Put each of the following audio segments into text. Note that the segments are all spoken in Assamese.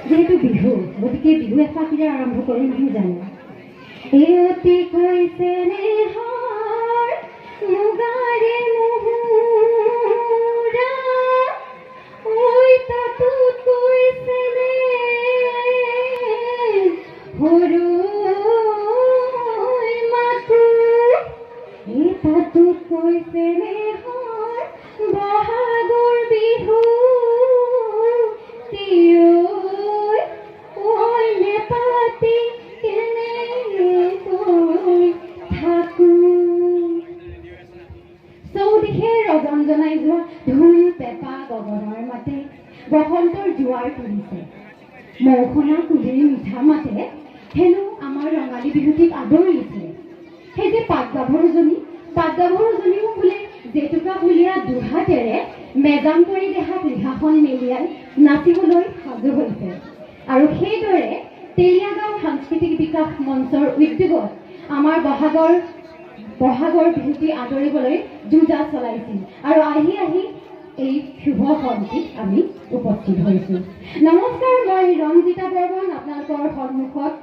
যেহেতু বিহু গতিকে বিহু এফাকিৰে আৰম্ভ কৰি নহয় জানো এতি কৈছে নেহাৰ মুগাৰে মুহুৰা ঐ তাতো কৈছে নে সৰু মাতো এই তাতো কৈছে নেহাৰ বহাগৰ বিহু ৰজনজনাই যোৱা ঢোল পেঁপা গগনৰ মাতে বসন্তৰ জোৱাৰ তুলিছে মৌখনা কুলিৰ মিঠা মাতে হেনো আমাৰ ৰঙালী বিহুটিক আদৰিছে সেই যে পাট গাভৰুজনীও বোলে জেতুকা ফুলীয়া দুহাতেৰে মেজাম কৰি দেহাত ৰিহাখন মেলিয়াই নাচিবলৈ সাজু হৈছে আৰু সেইদৰে তেলীয়াগাঁও সাংস্কৃতিক বিকাশ মঞ্চৰ উদ্যোগত আমাৰ বহাগৰ বিহুটি আদৰিবলৈ যুঁজা চলাইছিল আৰু আহি এই শুভ পন্থীত আমি উপস্থিত হৈছোঁ। নমস্কাৰ, মই ৰঞ্জিতা বৰ্মন আপোনালোকৰ সন্মুখত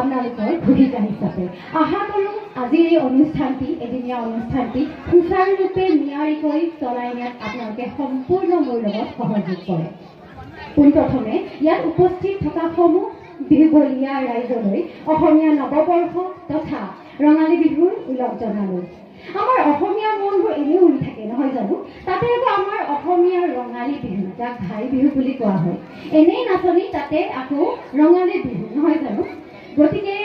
আপোনালোকৰ ভূমিকা হিচাপে আশা কৰোঁ আজিৰ এই অনুষ্ঠানটি এদিনীয়া অনুষ্ঠানটি সুচাৰুৰূপে নিয়াৰিকৈ চলাই নিয়াত আপোনালোকে সম্পূৰ্ণ মোৰ লগত সহযোগ কৰে। পোনপ্ৰথমে ইয়াত উপস্থিত থকা সমূহ বিহুবলীয়া ৰাইজলৈ অসমীয়া নৱবৰ্ষ তথা ৰঙালী বিহুৰ ওলগ জনালোঁ। আমাৰ অসমীয়া মনবোৰ এনেও উৰি থাকে নহয় জানো তাতে আকৌ আমাৰ অসমীয়াৰ ৰঙালী বিহু যাক ঘাই বিহু বুলি কোৱা হয় এনেই নাচনি তাতে আকৌ ৰঙালী বিহু নহয় জানো গতিকে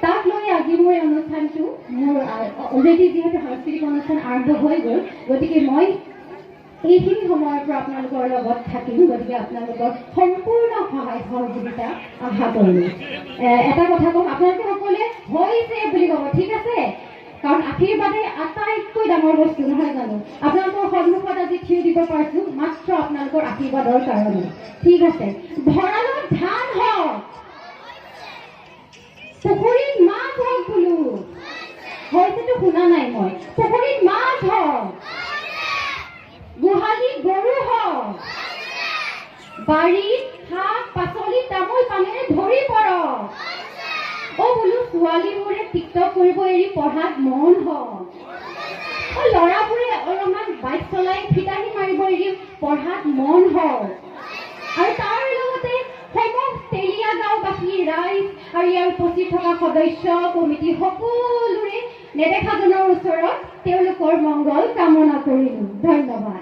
তাক লৈ আজি মোৰ এই অনুষ্ঠানটো মোৰ অলৰেডি যিহেতু সাংস্কৃতিক অনুষ্ঠান আৰম্ভ হৈ গ'ল গতিকে মই এইখিনি সময়ৰ পৰা আপোনালোকৰ লগত থাকিম গতিকে আপোনালোকৰ সম্পূৰ্ণ সহায় সহযোগিতা আশা কৰিলোঁ। এটা কথা কওঁ আপোনালোকে সকলোৱে হৈছে বুলি ক'ব ঠিক আছে কাৰণ আশীৰ্বাদে আটাইতকৈ ডাঙৰ বস্তু নহয় জানো আপোনালোকৰ সন্মুখত আজি থিয় দিব পাৰিছোঁ মাত্ৰ আপোনালোকৰ আশীৰ্বাদৰ কাৰণে ঠিক আছে ভঁৰালত ধান হওক পুখুৰীত মাছ হওক বোলো হৈছেতো শুনা নাই মই পুখুৰীত মাছ হওক গোহালিত গৰু হওক বাৰীত শাক পাচলি তামোল পানেৰে ভৰি পৰক বোলো ছোৱালীবোৰে টিকটক কৰিব এৰি পঢ়াত মন হওক ল'ৰাবোৰে অলপমান বাইক চলাই ফিটাহি মাৰিব এৰি পঢ়াত মন হওক আৰু তাৰ লগতে সমগ্ৰ তেলীয়াগাঁওবাসী ৰাইজ আৰু ইয়াৰ উপস্থিত থকা সদস্য কমিটি সকলোৰে নেদেখাজনৰ ওচৰত তেওঁলোকৰ মংগল কামনা কৰিলোঁ। ধন্যবাদ।